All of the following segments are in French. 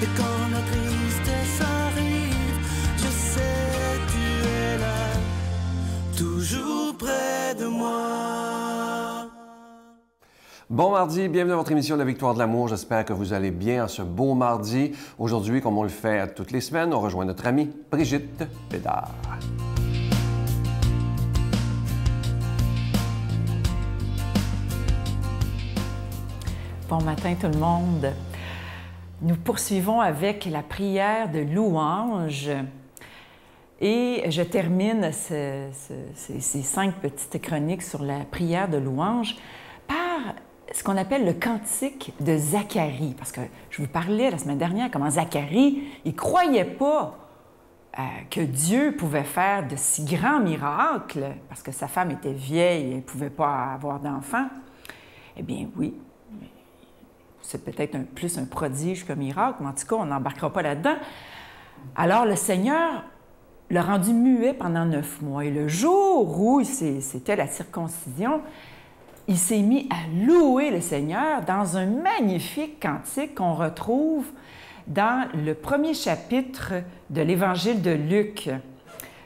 Et quand la tristesse arrive, je sais tu es là, toujours près de moi. Bon mardi, bienvenue à votre émission de la Victoire de l'amour. J'espère que vous allez bien en ce beau mardi. Aujourd'hui, comme on le fait toutes les semaines, on rejoint notre amie Brigitte Bédard. Bon matin tout le monde. Nous poursuivons avec la prière de louange et je termine ces 5 petites chroniques sur la prière de louange par ce qu'on appelle le cantique de Zacharie. Parce que je vous parlais la semaine dernière comment Zacharie, il ne croyait pas que Dieu pouvait faire de si grands miracles parce que sa femme était vieille et elle ne pouvait pas avoir d'enfant. Eh bien oui. C'est peut-être plus un prodige qu'un miracle, mais en tout cas, on n'embarquera pas là-dedans. Alors, le Seigneur l'a rendu muet pendant 9 mois. Et le jour où c'était la circoncision, il s'est mis à louer le Seigneur dans un magnifique cantique qu'on retrouve dans le premier chapitre de l'Évangile de Luc,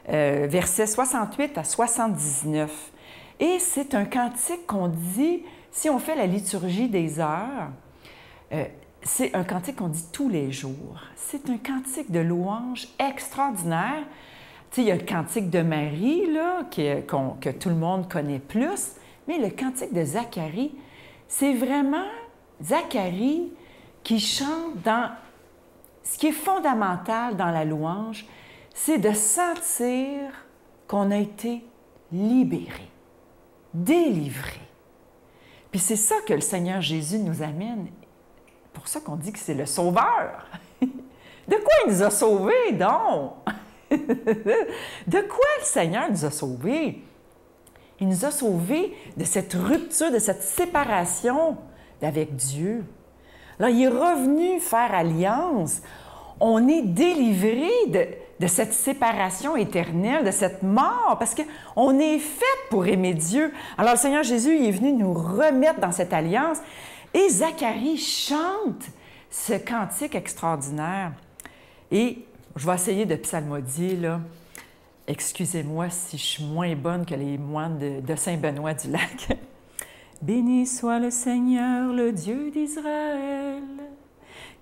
versets 68 à 79. Et c'est un cantique qu'on dit, si on fait la liturgie des heures, c'est un cantique qu'on dit tous les jours. C'est un cantique de louange extraordinaire. Tu sais, il y a le cantique de Marie, là, que tout le monde connaît plus, mais le cantique de Zacharie, c'est vraiment Zacharie qui chante dans... Ce qui est fondamental dans la louange, c'est de sentir qu'on a été libéré, délivré. Puis c'est ça que le Seigneur Jésus nous amène. C'est pour ça qu'on dit que c'est le Sauveur. De quoi il nous a sauvés, donc? De quoi le Seigneur nous a sauvés? Il nous a sauvés de cette rupture, de cette séparation avec Dieu. Là, il est revenu faire alliance. On est délivré de cette séparation éternelle, de cette mort, parce qu'on est fait pour aimer Dieu. Alors, le Seigneur Jésus il est venu nous remettre dans cette alliance. Et Zacharie chante ce cantique extraordinaire. Et je vais essayer de psalmodier, là. Excusez-moi si je suis moins bonne que les moines de Saint-Benoît-du-Lac. Béni soit le Seigneur, le Dieu d'Israël,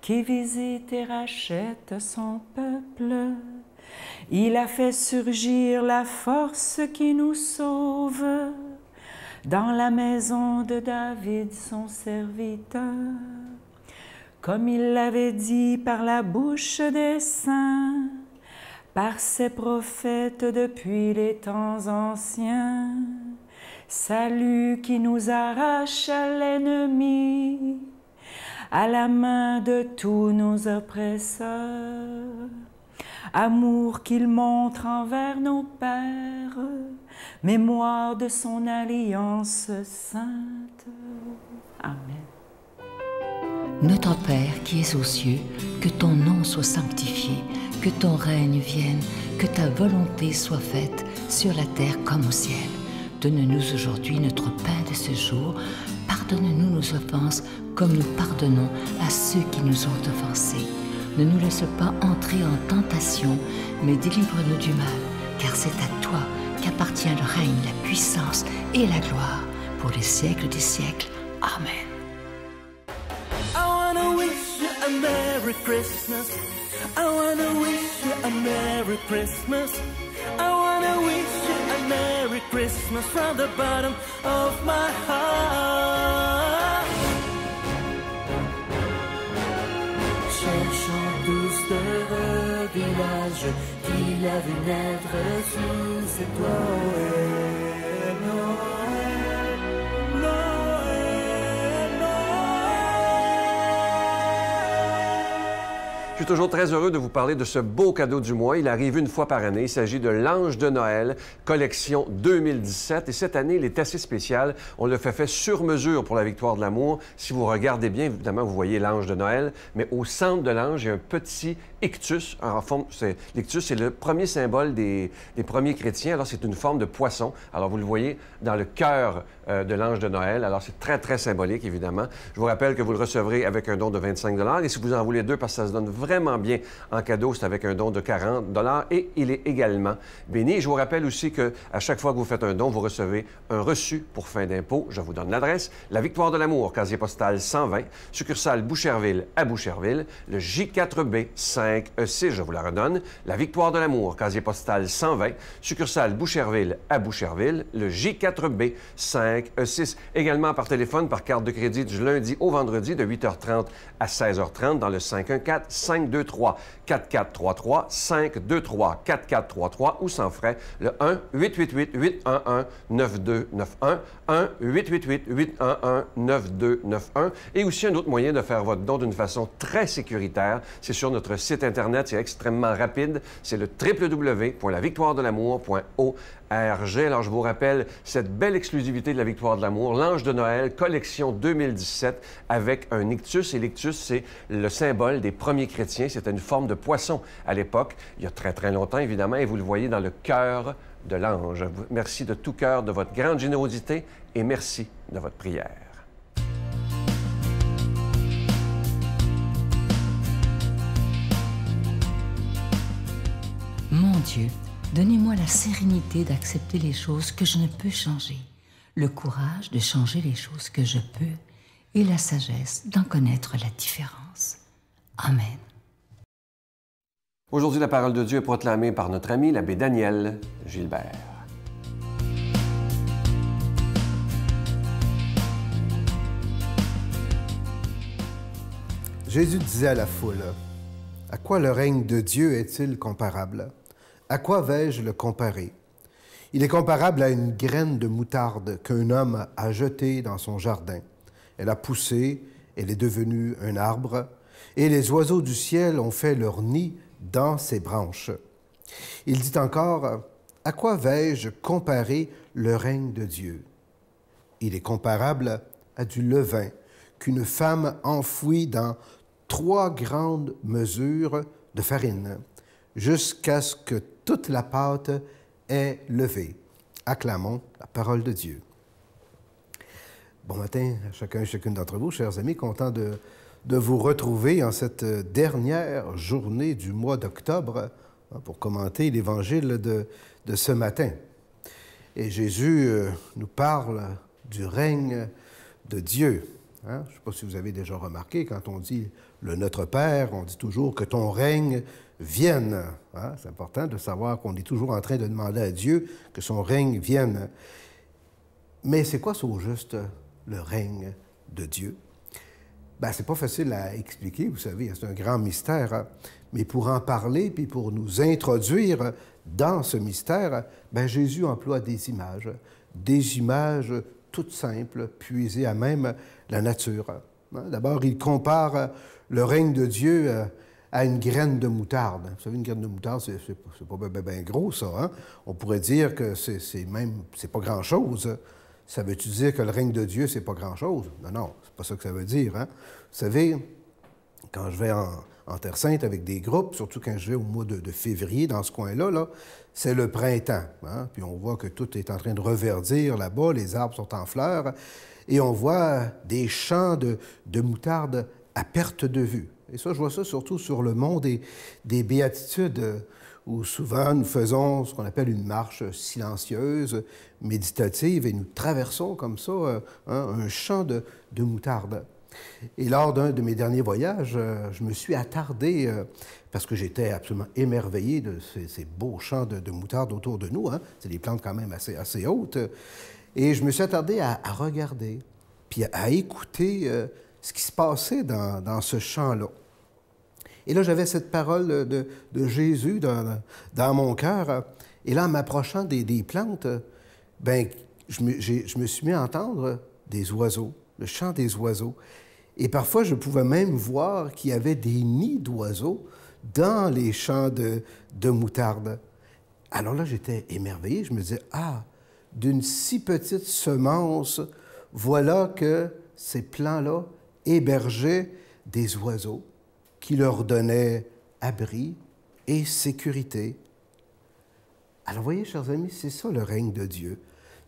qui visite et rachète son peuple. Il a fait surgir la force qui nous sauve dans la maison de David, son serviteur. Comme il l'avait dit par la bouche des saints, par ses prophètes depuis les temps anciens. Salut qui nous arrache à l'ennemi, à la main de tous nos oppresseurs. Amour qu'il montre envers nos pères, mémoire de son alliance sainte. Amen. Notre Père qui es aux cieux, que ton nom soit sanctifié, que ton règne vienne, que ta volonté soit faite sur la terre comme au ciel. Donne-nous aujourd'hui notre pain de ce jour. Pardonne-nous nos offenses comme nous pardonnons à ceux qui nous ont offensés. Ne nous laisse pas entrer en tentation, mais délivre-nous du mal, car c'est à toi qu'appartient le règne, la puissance et la gloire pour les siècles des siècles. Amen. I wanna wish you a Merry Christmas. I wanna wish you a Merry Christmas. I wanna wish you a Merry Christmas from the bottom of my heart. Cherchant tous de village qu'il a vu naître sous ses toits. Noël, Noël, Noël. Je suis toujours très heureux de vous parler de ce beau cadeau du mois. Il arrive une fois par année. Il s'agit de l'Ange de Noël, collection 2017. Et cette année, il est assez spécial. On le fait sur mesure pour la Victoire de l'amour. Si vous regardez bien, évidemment, vous voyez l'Ange de Noël. Mais au centre de l'Ange, il y a un petit ictus. En forme, l'ictus, c'est le premier symbole des premiers chrétiens. Alors, c'est une forme de poisson. Alors, vous le voyez dans le cœur de l'ange de Noël. Alors, c'est très, très symbolique, évidemment. Je vous rappelle que vous le recevrez avec un don de 25 $. Et si vous en voulez deux, parce que ça se donne vraiment bien en cadeau, c'est avec un don de 40 $. Et il est également béni. Et je vous rappelle aussi qu'à chaque fois que vous faites un don, vous recevez un reçu pour fin d'impôt. Je vous donne l'adresse. La Victoire de l'Amour, casier postal 120, succursale Boucherville à Boucherville, le J4B 5E6, je vous la redonne. La Victoire de l'Amour, casier postal 120, succursale Boucherville à Boucherville, le J4B 5E6. Également par téléphone, par carte de crédit du lundi au vendredi de 8h30 à 16h30 dans le 514-523-4433, 523-4433 ou sans frais, le 1-888-811-9291, 1-888-811-9291. Et aussi un autre moyen de faire votre don d'une façon très sécuritaire, c'est sur notre site Internet, c'est extrêmement rapide, c'est le www.lavictoiredelamour.org. Alors, je vous rappelle cette belle exclusivité de la Victoire de l'Amour, l'Ange de Noël, collection 2017, avec un ictus. Et l'ictus, c'est le symbole des premiers chrétiens. C'était une forme de poisson à l'époque, il y a très, très longtemps, évidemment, et vous le voyez dans le cœur de l'ange. Merci de tout cœur de votre grande générosité et merci de votre prière. Mon Dieu, donnez-moi la sérénité d'accepter les choses que je ne peux changer, le courage de changer les choses que je peux et la sagesse d'en connaître la différence. Amen. Aujourd'hui, la parole de Dieu est proclamée par notre ami l'abbé Daniel Gilbert. Jésus disait à la foule, « À quoi le règne de Dieu est-il comparable? À quoi vais-je le comparer? Il est comparable à une graine de moutarde qu'un homme a jetée dans son jardin. Elle a poussé, elle est devenue un arbre, et les oiseaux du ciel ont fait leur nid dans ses branches. » Il dit encore, « À quoi vais-je comparer le règne de Dieu? Il est comparable à du levain qu'une femme enfouit dans 3 grandes mesures de farine, jusqu'à ce que toute la pâte est levée. » Acclamons la parole de Dieu. Bon matin à chacun et chacune d'entre vous, chers amis, content de vous retrouver en cette dernière journée du mois d'octobre pour commenter l'Évangile de ce matin. Et Jésus nous parle du règne de Dieu. Je ne sais pas si vous avez déjà remarqué, quand on dit « le Notre Père », on dit toujours que ton règne vienne. C'est important de savoir qu'on est toujours en train de demander à Dieu que son règne vienne. Mais c'est quoi, au juste, le règne de Dieu? C'est pas facile à expliquer, vous savez, c'est un grand mystère. Mais pour en parler, puis pour nous introduire dans ce mystère, Jésus emploie des images toutes simples, puisées à même la nature. D'abord, il compare le règne de Dieu à une graine de moutarde. Vous savez, une graine de moutarde, c'est pas bien gros, ça. On pourrait dire que c'est pas grand-chose. Ça veut-tu dire que le règne de Dieu, c'est pas grand-chose? Non, c'est pas ça que ça veut dire. Vous savez, quand je vais en Terre Sainte avec des groupes, surtout quand je vais au mois de février, dans ce coin-là, c'est le printemps. Puis on voit que tout est en train de reverdir là-bas, les arbres sont en fleurs, et on voit des champs de moutarde à perte de vue. Et ça, je vois ça surtout sur le mont des Béatitudes, où souvent nous faisons ce qu'on appelle une marche silencieuse, méditative, et nous traversons comme ça un champ de moutarde. Et lors d'un de mes derniers voyages, je me suis attardé, parce que j'étais absolument émerveillé de ces beaux champs de moutarde autour de nous. C'est des plantes quand même assez hautes. Et je me suis attardé à regarder, puis à écouter ce qui se passait dans ce champ-là. Et là, j'avais cette parole de Jésus dans mon cœur. Et là, en m'approchant des plantes, je me suis mis à entendre des oiseaux, le chant des oiseaux. Et parfois, je pouvais même voir qu'il y avait des nids d'oiseaux dans les champs de moutarde. Alors là, j'étais émerveillé. Je me disais, d'une si petite semence, voilà que ces plants-là hébergeaient des oiseaux qui leur donnaient abri et sécurité. Alors, voyez, chers amis, c'est ça le règne de Dieu.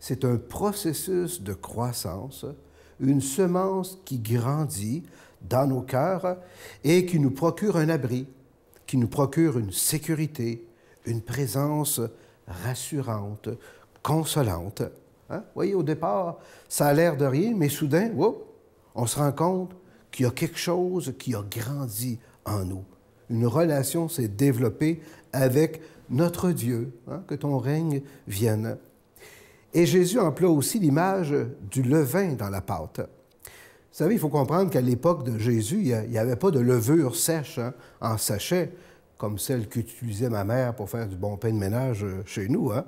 c'est un processus de croissance, une semence qui grandit dans nos cœurs et qui nous procure un abri, qui nous procure une sécurité, une présence rassurante, consolante. Hein? Vous voyez, au départ, ça a l'air de rien, mais soudain, on se rend compte qu'il y a quelque chose qui a grandi en nous. Une relation s'est développée avec notre Dieu, hein? Que ton règne vienne. Et Jésus emploie aussi l'image du levain dans la pâte. Vous savez, il faut comprendre qu'à l'époque de Jésus, il n'y avait pas de levure sèche, hein, en sachet, comme celle qu'utilisait ma mère pour faire du bon pain de ménage chez nous. Hein.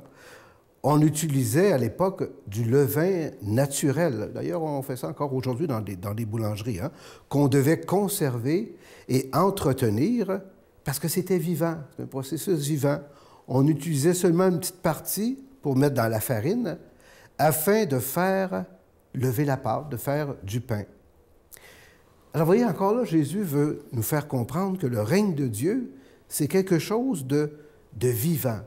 On utilisait à l'époque du levain naturel. D'ailleurs, on fait ça encore aujourd'hui dans des boulangeries, hein, qu'on devait conserver et entretenir parce que c'était vivant, c'est un processus vivant. On utilisait seulement une petite partie pour mettre dans la farine afin de faire lever la pâte, de faire du pain. Alors, vous voyez, encore là, Jésus veut nous faire comprendre que le règne de Dieu, c'est quelque chose de vivant.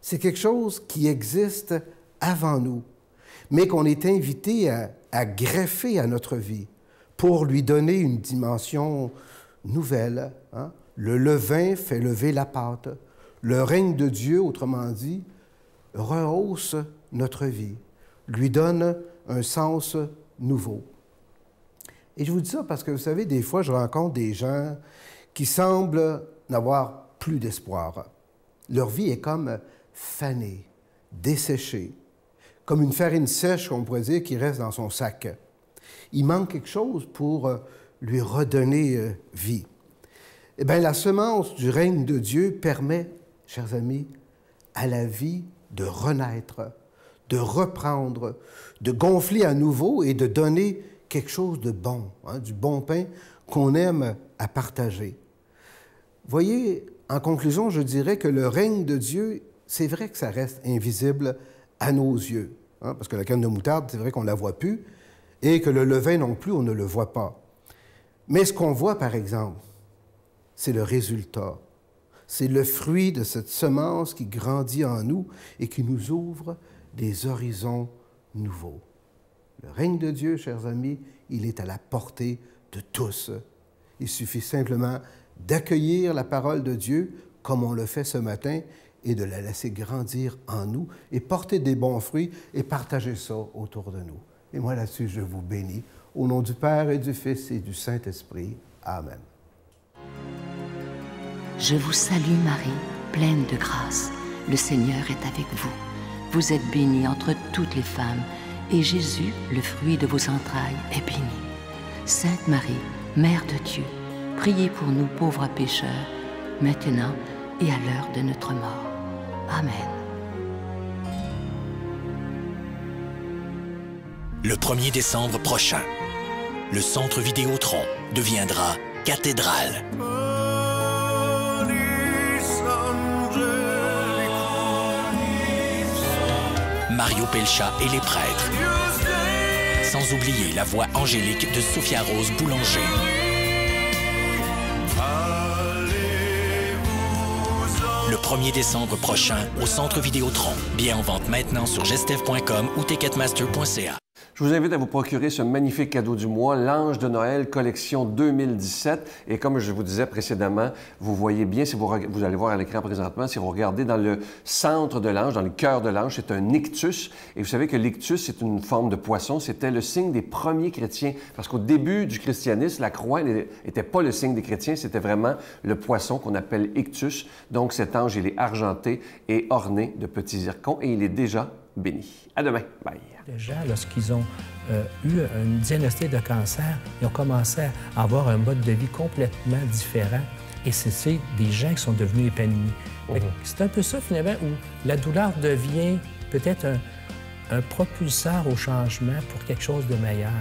C'est quelque chose qui existe avant nous, mais qu'on est invité à greffer à notre vie pour lui donner une dimension nouvelle. Hein? Le levain fait lever la pâte. Le règne de Dieu, autrement dit, rehausse notre vie, lui donne un sens nouveau. Et je vous dis ça parce que, vous savez, des fois, je rencontre des gens qui semblent n'avoir plus d'espoir. Leur vie est comme fanée, desséchée, comme une farine sèche, on pourrait dire, qui reste dans son sac. Il manque quelque chose pour lui redonner vie. Eh bien, la semence du règne de Dieu permet, chers amis, à la vie de renaître, de reprendre, de gonfler à nouveau et de donner quelque chose de bon, hein, du bon pain qu'on aime à partager. Voyez, en conclusion, je dirais que le règne de Dieu, c'est vrai que ça reste invisible à nos yeux, hein, parce que la canne de moutarde, c'est vrai qu'on ne la voit plus, et que le levain non plus, on ne le voit pas. Mais ce qu'on voit, par exemple, c'est le résultat. C'est le fruit de cette semence qui grandit en nous et qui nous ouvre des horizons nouveaux. Le règne de Dieu, chers amis, il est à la portée de tous. Il suffit simplement d'accueillir la parole de Dieu comme on le fait ce matin et de la laisser grandir en nous et porter des bons fruits et partager ça autour de nous. Et moi, là-dessus, je vous bénis. Au nom du Père et du Fils et du Saint-Esprit. Amen. Je vous salue Marie, pleine de grâce. Le Seigneur est avec vous. Vous êtes bénie entre toutes les femmes, et Jésus, le fruit de vos entrailles, est béni. Sainte Marie, Mère de Dieu, priez pour nous pauvres pécheurs, maintenant et à l'heure de notre mort. Amen. Le 1er décembre prochain, le centre Vidéotron deviendra cathédrale. Mario Pelcha et les prêtres. Sans oublier la voix angélique de Sophia Rose Boulanger. Le 1er décembre prochain au centre Vidéotron. Billets en vente maintenant sur gestev.com ou ticketmaster.ca. Je vous invite à vous procurer ce magnifique cadeau du mois, l'Ange de Noël, collection 2017. Et comme je vous disais précédemment, vous voyez bien, si vous allez voir à l'écran présentement, si vous regardez dans le centre de l'ange, dans le cœur de l'ange, c'est un ictus. Et vous savez que l'ictus, c'est une forme de poisson. C'était le signe des premiers chrétiens. Parce qu'au début du christianisme, la croix n'était pas le signe des chrétiens, c'était vraiment le poisson qu'on appelle ictus. Donc cet ange, il est argenté et orné de petits zircons et il est déjà béni. À demain. Bye. Les gens, lorsqu'ils ont eu un diagnostic de cancer, ils ont commencé à avoir un mode de vie complètement différent. Et c'est des gens qui sont devenus épanouis. C'est un peu ça, finalement, où la douleur devient peut-être un propulseur au changement pour quelque chose de meilleur.